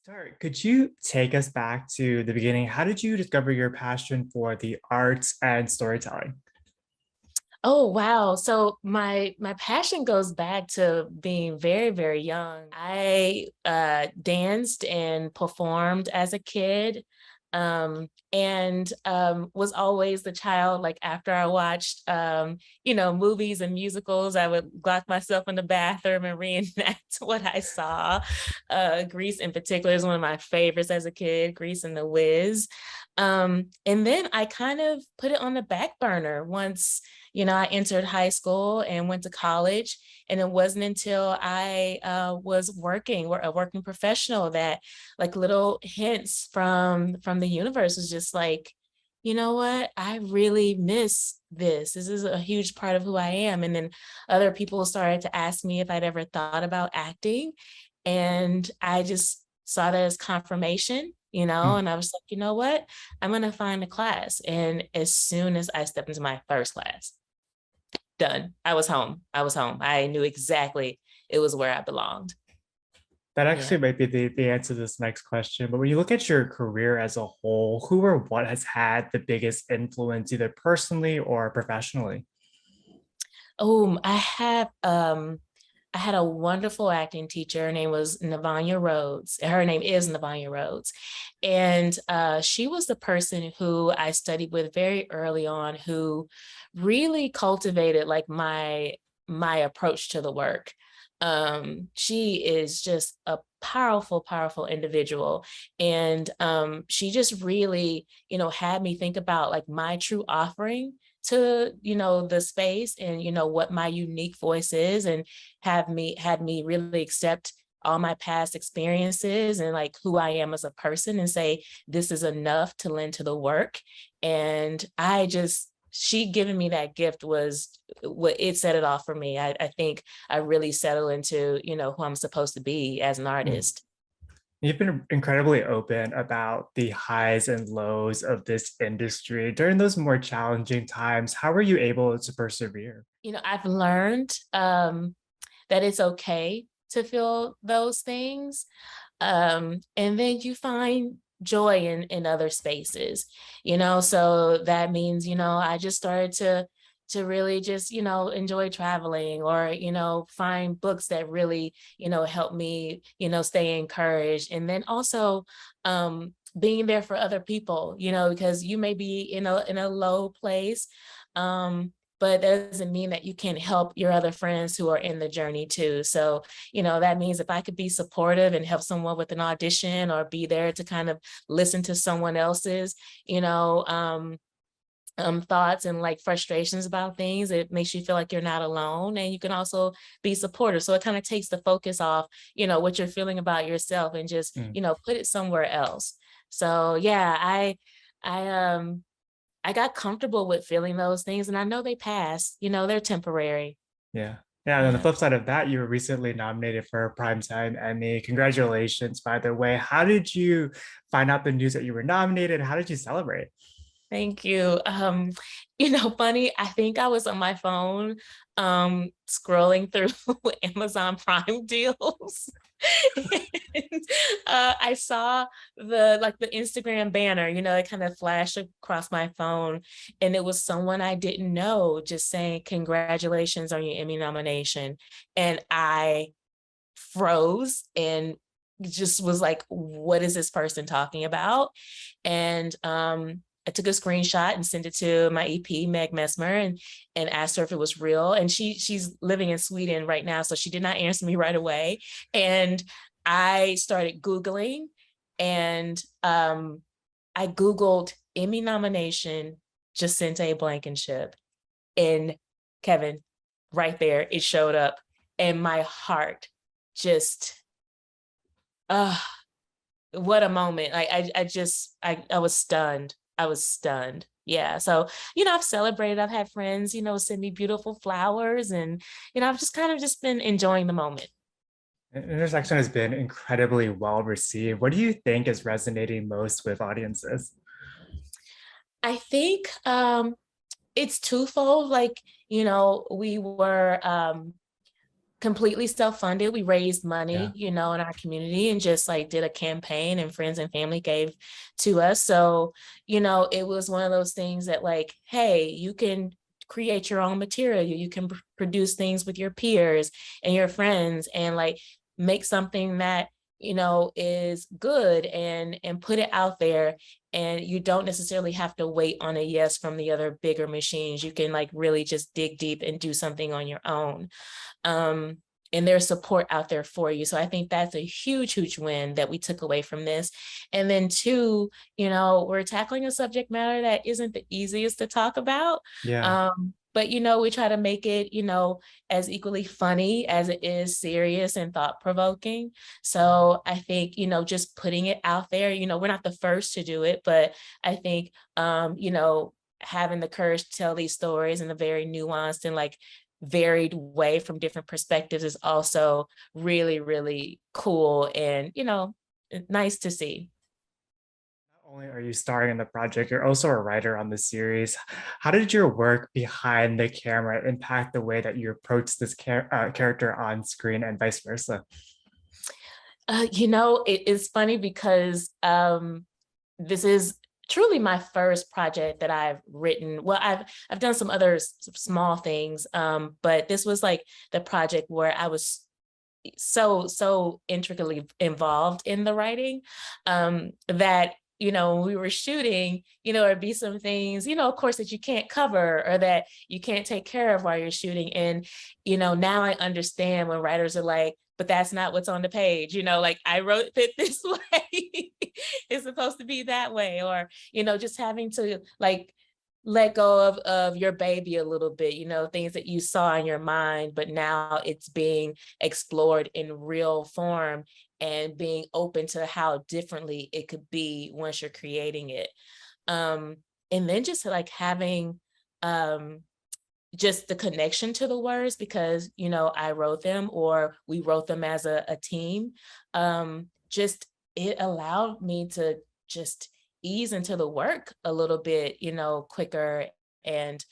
Start, could you take us back to the beginning? How did you discover your passion for the arts and storytelling? Oh wow. So my passion goes back to being very, very young. I danced and performed as a kid. And was always the child, like after I watched movies and musicals, I would lock myself in the bathroom and reenact what I saw. Grease in particular is one of my favorites as a kid, Grease and the Wiz. And then I kind of put it on the back burner once I entered high school and went to college. And it wasn't until I was working, or a working professional, that like little hints from the universe was just like, you know what? I really miss this. This is a huge part of who I am. And then other people started to ask me if I'd ever thought about acting. And I just saw that as confirmation, Hmm. and I was like, you know what? I'm going to find a class. And as soon as I stepped into my first class, done. I was home. I was home. I knew exactly it was where I belonged. That Yeah. actually might be the answer to this next question. But when you look at your career as a whole, who or what has had the biggest influence, either personally or professionally? I had a wonderful acting teacher. Her name was Navanya Rhodes. Her name is Navanya Rhodes. And she was the person who I studied with very early on, who really cultivated like my approach to the work. She is just a powerful, powerful individual. And she just really, had me think about like my true offering to the space, and what my unique voice is, and had me really accept all my past experiences and like who I am as a person, and say this is enough to lend to the work. And she giving me that gift was what it set it off for me. I think I really settled into who I'm supposed to be as an Hmm. artist. You've been incredibly open about the highs and lows of this industry. During those more challenging times, how were you able to persevere? I've learned that it's okay to feel those things. And then you find joy in other spaces, so that means, I just started to really just, enjoy traveling, or, find books that really, help me, stay encouraged. And then also being there for other people, because you may be in a low place. But that doesn't mean that you can't help your other friends who are in the journey too. So, that means if I could be supportive and help someone with an audition, or be there to kind of listen to someone else's, you know, um, thoughts and like frustrations about things, it makes you feel like you're not alone, and you can also be supportive. So it kind of takes the focus off, what you're feeling about yourself, and just, Hmm. put it somewhere else. So yeah, I I got comfortable with feeling those things, and I know they pass, they're temporary. Yeah. Yeah. And on the Yeah. flip side of that, you were recently nominated for a Primetime Emmy. Congratulations, by the way. How did you find out the news that you were nominated? How did you celebrate? Thank you. Funny, I think I was on my phone scrolling through Amazon Prime deals. And, I saw the Instagram banner, it kind of flashed across my phone, and it was someone I didn't know just saying congratulations on your Emmy nomination. And I froze and just was like, what is this person talking about? And I took a screenshot and sent it to my EP, Meg Mesmer, and asked her if it was real. And she's living in Sweden right now, so she did not answer me right away. And I started Googling, and I Googled Emmy nomination, Jacinte Blankenship, and Kevin, right there, it showed up. And my heart just, uh, what a moment. I was stunned. I was stunned. Yeah. So, I've celebrated. I've had friends, send me beautiful flowers, and, I've just kind of just been enjoying the moment. Intersection has been incredibly well received. What do you think is resonating most with audiences? I think it's twofold. Like, we were completely self-funded. We raised money, Yeah. in our community and just like did a campaign and friends and family gave to us. So, it was one of those things that like, hey, you can create your own material. You can produce things with your peers and your friends and like make something that, is good and put it out there. And you don't necessarily have to wait on a yes from the other bigger machines. You can like really just dig deep and do something on your own. um, and there's support out there for you. So I think that's a huge, huge win that we took away from this. And then two, we're tackling a subject matter that isn't the easiest to talk about. Yeah. But we try to make it, as equally funny as it is serious and thought provoking. So I think, just putting it out there, we're not the first to do it, but I think, having the courage to tell these stories in a very nuanced and like varied way from different perspectives is also really, really cool and, nice to see. Not only are you starring in the project, you're also a writer on the series. How did your work behind the camera impact the way that you approach this character on screen and vice versa? It is funny because this is truly my first project that I've written. Well, I've done some other small things, but this was like the project where I was so intricately involved in the writing, that when we were shooting, there'd be some things, of course, that you can't cover or that you can't take care of while you're shooting. And now I understand when writers are like, but that's not what's on the page, like I wrote it this way. It's supposed to be that way. Or just having to like let go of your baby a little bit, things that you saw in your mind, but now it's being explored in real form and being open to how differently it could be once you're creating it. Um, and then just like having um, just the connection to the words because, I wrote them or we wrote them as a team. Just it allowed me to just ease into the work a little bit, quicker and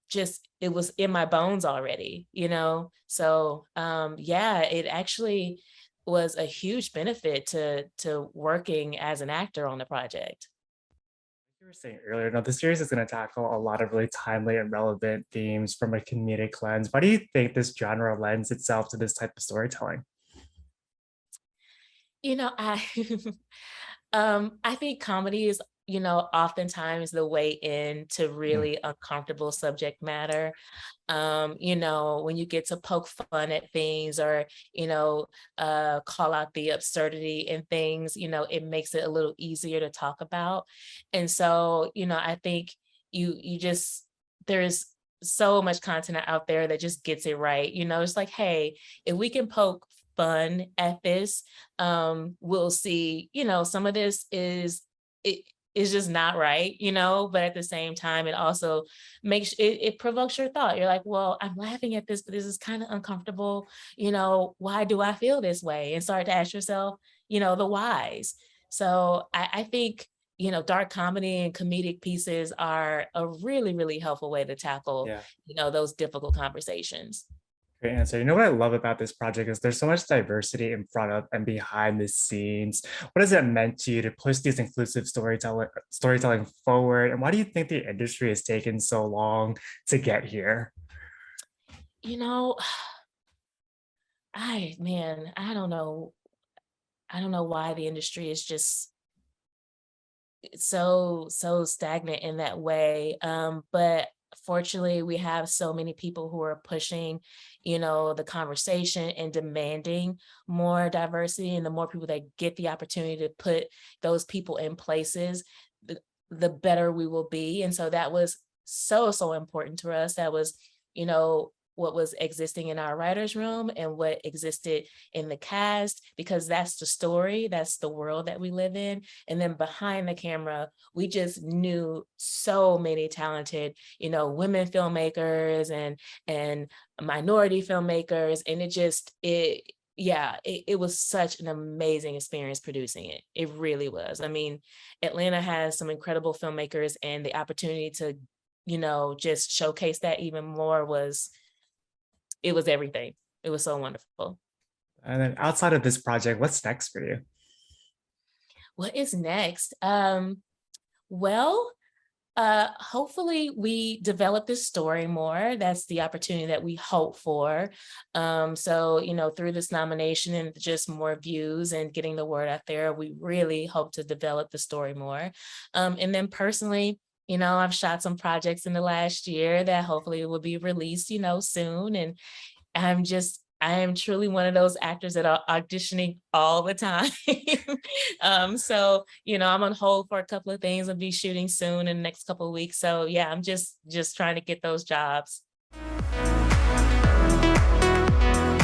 just it was in my bones already, So yeah, it actually was a huge benefit to working as an actor on the project. You were saying earlier, now the series is going to tackle a lot of really timely and relevant themes from a comedic lens. Why do you think this genre lends itself to this type of storytelling? I I think comedy is, oftentimes the way into Mm, really uncomfortable subject matter. When you get to poke fun at things or, call out the absurdity in things, it makes it a little easier to talk about. And so, I think you just there's so much content out there that just gets it right. It's like, hey, if we can poke fun at this, we'll see, some of this it is just not right, but at the same time, it also it provokes your thought. You're like, well, I'm laughing at this, but this is kind of uncomfortable. Why do I feel this way? And start to ask yourself, the whys. So I think, dark comedy and comedic pieces are a really, really helpful way to tackle, yeah. those difficult conversations. Great answer. You know what I love about this project is there's so much diversity in front of and behind the scenes. What has it meant to you to push these inclusive storytelling forward? And why do you think the industry has taken so long to get here? You know, man, I don't know. I don't know why the industry is just so stagnant in that way. But fortunately, we have so many people who are pushing, the conversation and demanding more diversity. And the more people that get the opportunity to put those people in places, the better we will be. And so that was so important to us. That was, what was existing in our writers' room and what existed in the cast, because that's the story, that's the world that we live in. And then behind the camera, we just knew so many talented, women filmmakers and minority filmmakers. And it was such an amazing experience producing it. It really was. I mean, Atlanta has some incredible filmmakers, and the opportunity to, just showcase that even more was it was everything. it was so wonderful. And then outside of this project, what's next for you? What is next? Well, hopefully we develop this story more. That's the opportunity that we hope for. So, through this nomination and just more views and getting the word out there, we really hope to develop the story more. And then personally, I've shot some projects in the last year that hopefully will be released, soon. And I am truly one of those actors that are auditioning all the time. So, I'm on hold for a couple of things. I'll be shooting soon in the next couple of weeks. So yeah, I'm just trying to get those jobs.